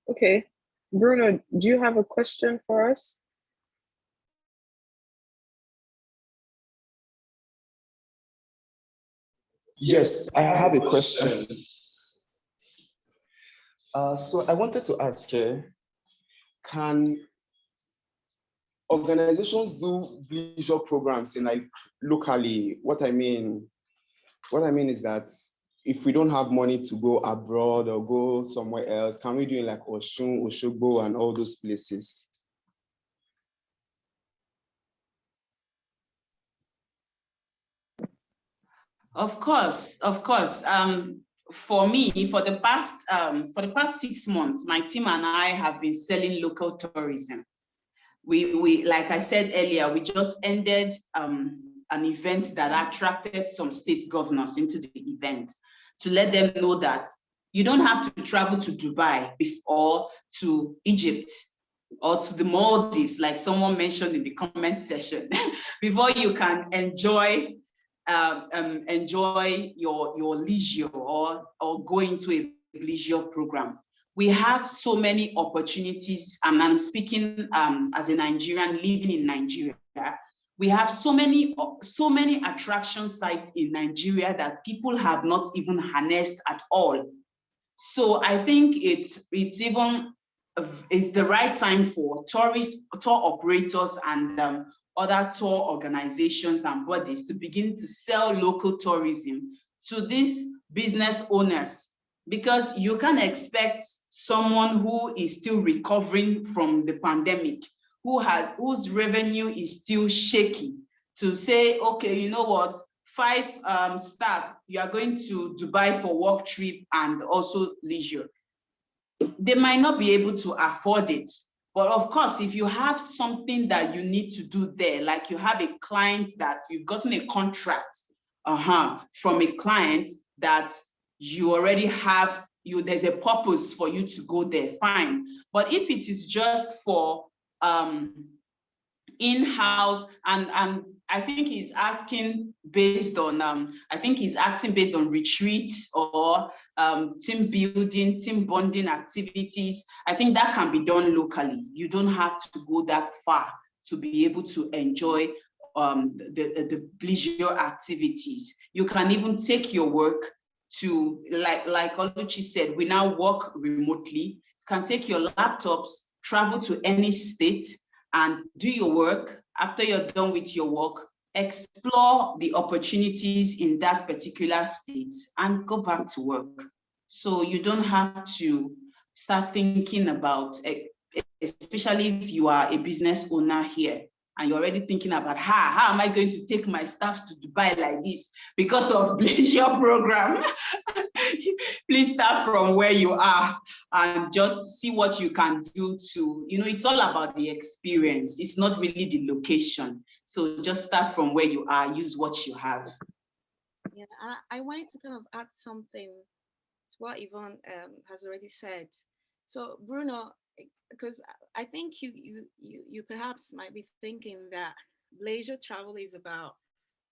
Okay. Bruno, do you have a question for us? Yes, I have a question. So I wanted to ask here, can organizations do Bleisure programs in like locally? What I mean is that if we don't have money to go abroad or go somewhere else, can we do it like Oshun, Oshogbo, and all those places? Of course, of course. For me, for the past 6 months, my team and I have been selling local tourism. We like I said earlier, we just ended an event that attracted some state governors into the event to let them know that you don't have to travel to Dubai or to Egypt or to the Maldives, like someone mentioned in the comment section, before you can enjoy your leisure or go into a leisure program. We have so many opportunities, and I'm speaking as a Nigerian living in Nigeria. We have so many attraction sites in Nigeria that people have not even harnessed at all. So I think it's the right time for tour operators and other tour organizations and bodies to begin to sell local tourism to these business owners, because you can expect someone who is still recovering from the pandemic, whose revenue is still shaky, to say, okay, you know what, 5 staff, you are going to Dubai for work trip and also leisure. They might not be able to afford it. But of course, if you have something that you need to do there, like you have a client that you've gotten a contract from a client that you already have, there's a purpose for you to go there, fine. But if it is just for in-house, and I think he's asking based on retreats or team building, team bonding activities. I think that can be done locally. You don't have to go that far to be able to enjoy the leisure activities. You can even take your work to, like Oluchi said, we now work remotely. You can take your laptops, travel to any state, and do your work. After you're done with your work, explore the opportunities in that particular state and go back to work. So you don't have to start thinking about, especially if you are a business owner here and you're already thinking about how am I going to take my staff to Dubai like this because of Blesure program. Please start from where you are and just see what you can do to, it's all about the experience. It's not really the location. So just start from where you are, use what you have. Yeah, I wanted to kind of add something to what Yvonne has already said. So Bruno, because I think you perhaps might be thinking that leisure travel is about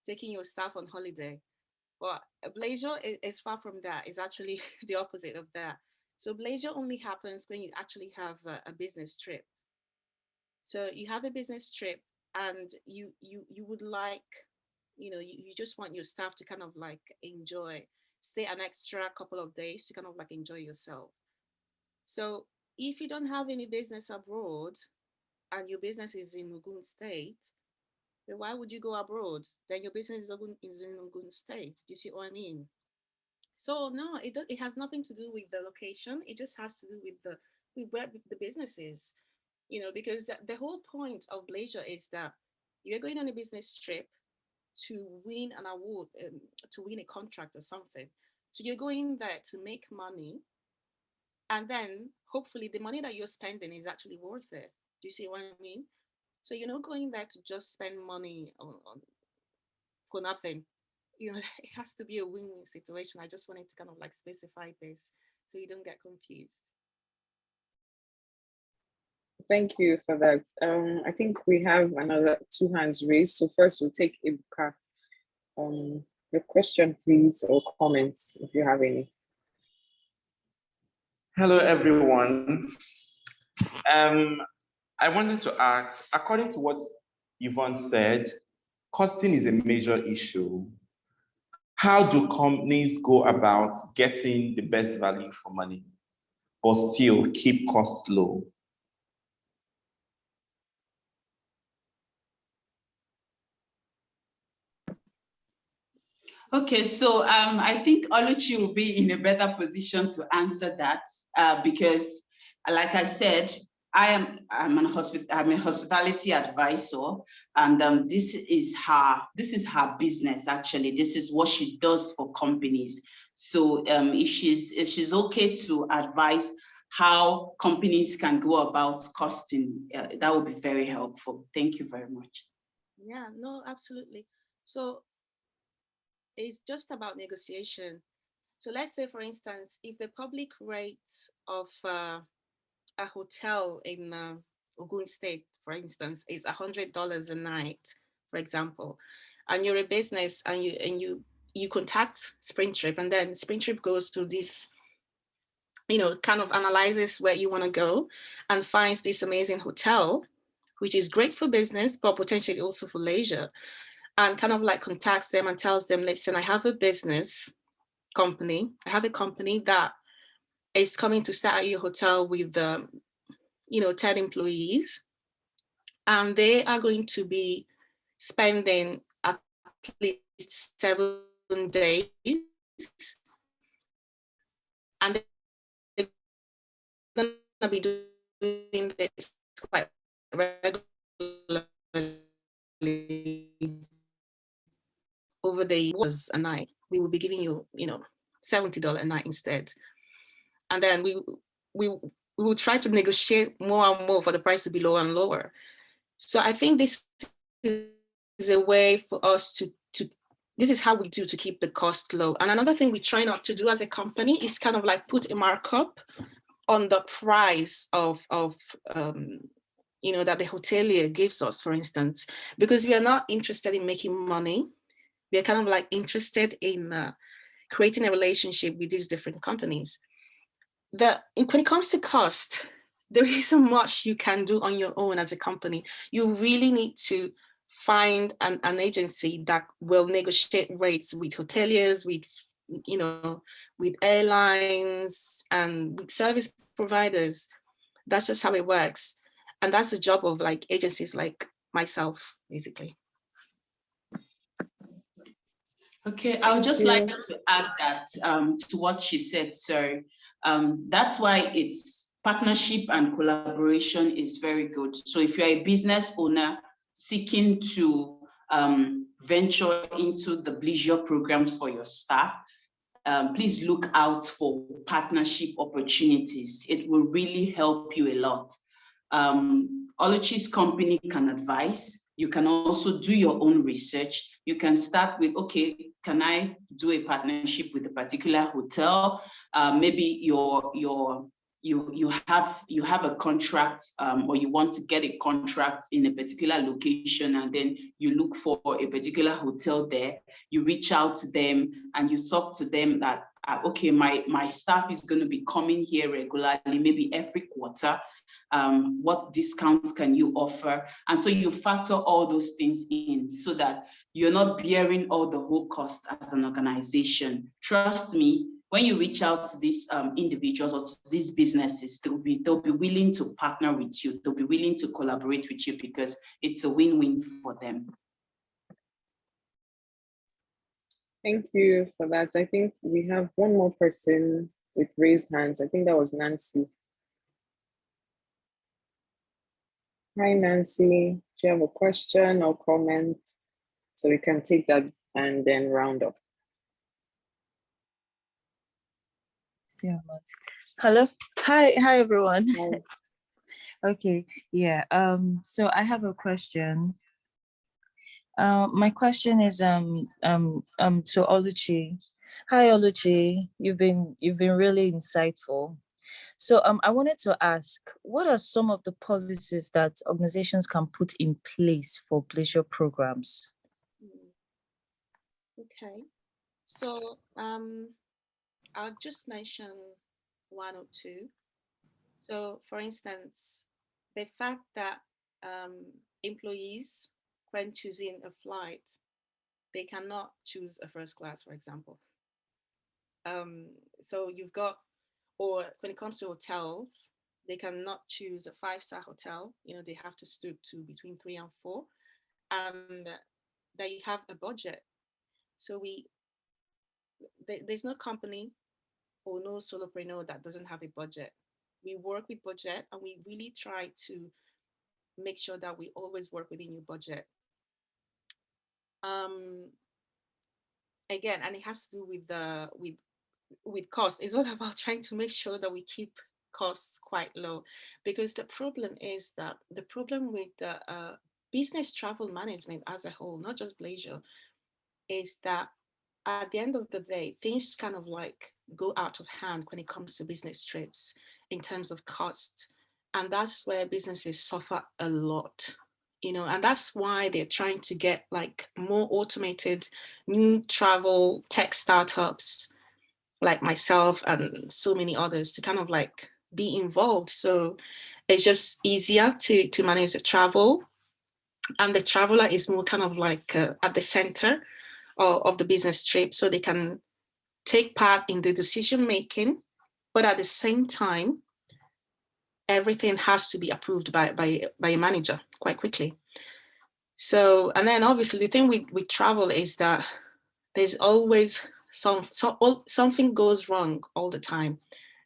taking your staff on holiday. But Blesure is far from that. It's actually the opposite of that. So Blesure only happens when you actually have a business trip. So you have a business trip and you would like, you just want your staff to kind of like enjoy, stay an extra couple of days to kind of like enjoy yourself. So if you don't have any business abroad and your business is in Ogun State, then why would you go abroad? Then your business is in Ogun State. Do you see what I mean? So no, it has nothing to do with the location. It just has to do with where the business is. Because the whole point of Blesure is that you're going on a business trip to win an award, to win a contract or something. So you're going there to make money, and then hopefully the money that you're spending is actually worth it. Do you see what I mean? So you're not going there to just spend money on for nothing. You know, it has to be a win-win situation. I just wanted to kind of like specify this so you don't get confused. Thank you for that. I think we have another 2 hands raised. So first we'll take Ibuka. Your question, please, or comments if you have any. Hello, everyone. I wanted to ask, according to what Yvonne said, costing is a major issue. How do companies go about getting the best value for money, but still keep costs low? Okay, so I think Oluchi will be in a better position to answer that because, like I said, I'm a hospitality advisor, and this is her business actually. This is what she does for companies. So if she's okay to advise how companies can go about costing, that would be very helpful. Thank you very much. Yeah, no, absolutely. So it's just about negotiation. So let's say, for instance, if the public rate of a hotel in Ogun State, for instance, is $100 a night, for example, and you're a business and you contact Sprintrip, and then Sprintrip goes to this, you know, kind of analyzes where you want to go and finds this amazing hotel, which is great for business, but potentially also for leisure, and kind of like contacts them and tells them, listen, I have a business company. I have a company that is coming to start at your hotel with, 10 employees. And they are going to be spending at least 7 days. And they're going to be doing this quite regularly over the years a night. We will be giving you, $70 a night instead. And then we will try to negotiate more and more for the price to be lower and lower. So I think this is a way for us to this is how we do to keep the cost low. And another thing we try not to do as a company is kind of like put a markup on the price of that the hotelier gives us, for instance, because we are not interested in making money. We are kind of like interested in creating a relationship with these different companies. When it comes to cost, there isn't much you can do on your own as a company. You really need to find an agency that will negotiate rates with hoteliers, with airlines, and with service providers. That's just how it works. And that's the job of like agencies like myself, basically. Okay, I would just like to add that to what she said, sorry. That's why it's partnership and collaboration is very good. So if you're a business owner seeking to venture into the Blesure programs for your staff, please look out for partnership opportunities. It will really help you a lot. Oluchi's company can advise. You can also do your own research. You can start with, okay, can I do a partnership with a particular hotel? Maybe you have a contract, or you want to get a contract in a particular location, and then you look for a particular hotel there. You reach out to them and you talk to them that, okay, my staff is going to be coming here regularly, maybe every quarter. What discounts can you offer? And so you factor all those things in so that you're not bearing all the whole cost as an organization. Trust me, when you reach out to these individuals or to these businesses, they'll be willing to partner with you. They'll be willing to collaborate with you because it's a win-win for them. Thank you for that. I think we have one more person with raised hands. I think that was Nancy. Hi, Nancy. Do you have a question or comment? So we can take that and then round up. Hello. Hi everyone. Hi. Okay, yeah. So I have a question. My question is to Oluchi. Hi Oluchi, you've been really insightful. So I wanted to ask, what are some of the policies that organizations can put in place for Blesure programs? Okay, so I'll just mention one or two. So for instance, the fact that employees, when choosing a flight, they cannot choose a first class, for example. So you've got, or when it comes to hotels, they cannot choose a 5-star hotel. You know, they have to stoop to between 3 and 4, and that you have a budget. So there's no company or no solopreneur that doesn't have a budget. We work with budget, and we really try to make sure that we always work within your budget. Again, and it has to do with cost. It's all about trying to make sure that we keep costs quite low, because the problem is that the problem with the business travel management as a whole, not just Blesure, is that at the end of the day, things kind of like go out of hand when it comes to business trips in terms of cost. And that's where businesses suffer a lot, you know, and that's why they're trying to get like more automated new travel tech startups like myself and so many others to kind of like be involved. So it's just easier to manage the travel, and the traveler is more kind of like at the center of the business trip, so they can take part in the decision making, but at the same time, everything has to be approved by a manager quite quickly. So, and then obviously the thing with travel is that there's always something goes wrong all the time.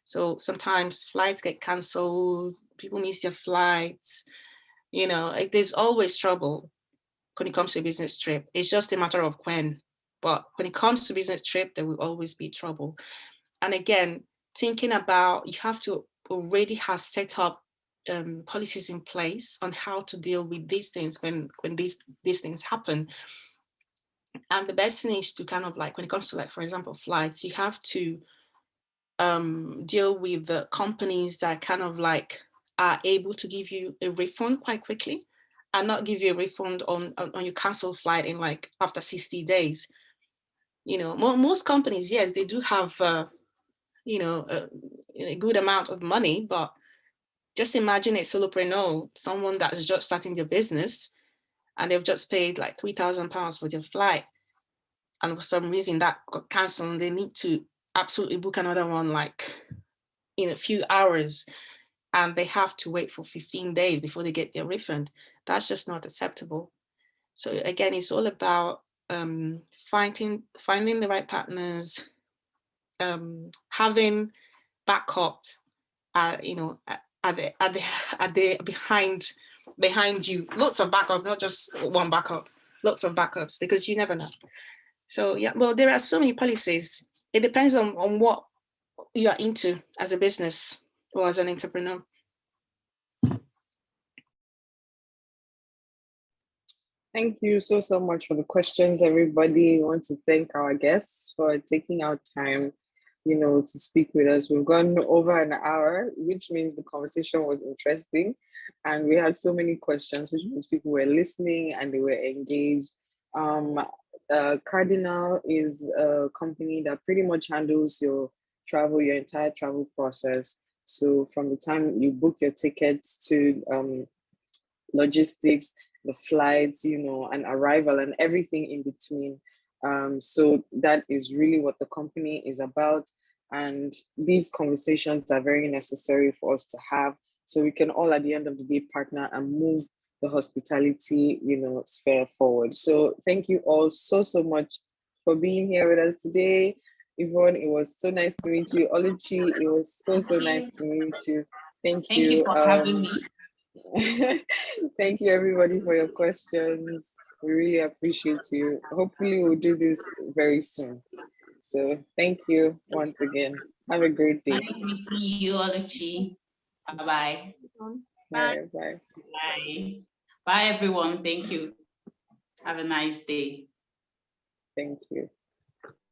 So sometimes flights get canceled, people miss their flights, you know, like there's always trouble when it comes to a business trip. It's just a matter of when. But when it comes to business trip, there will always be trouble. And again, thinking about, you have to already have set up policies in place on how to deal with these things when these things happen. And the best thing is to kind of like, when it comes to like, for example, flights, you have to deal with the companies that kind of like are able to give you a refund quite quickly, and not give you a refund on your canceled flight in like after 60 days. You know, most companies, yes, they do have, you know, a good amount of money, but just imagine a solopreneur, someone that is just starting their business, and they've just paid like £3,000 for their flight, and for some reason that got cancelled. They need to absolutely book another one like in a few hours, and they have to wait for 15 days before they get their refund. That's just not acceptable. So again, it's all about finding the right partners, having backups, you know, at the behind you, lots of backups, not just one backup, lots of backups, because you never know. So yeah, well, there are so many policies. It depends on what you are into as a business or as an entrepreneur. Thank you so much for the questions, everybody. I want to thank our guests for taking our time, you know, to speak with us. We've gone over an hour, which means the conversation was interesting. And we had so many questions, which means people were listening and they were engaged. Kardinal is a company that pretty much handles your travel, your entire travel process. So from the time you book your tickets to logistics, the flights, you know, and arrival and everything in between. So that is really what the company is about. And these conversations are very necessary for us to have, so we can all at the end of the day partner and move the hospitality, you know, sphere forward. So thank you all so much for being here with us today. Yvonne, it was so nice to meet you. Oluchi, it was so nice to meet you. Thank you for having me. Thank you everybody for your questions. We really appreciate you. Hopefully we'll do this very soon. So thank you once again. Have a great day. Nice meeting you, Oluchi. Bye-bye. Bye. Bye. Bye. Bye, everyone. Thank you. Have a nice day. Thank you.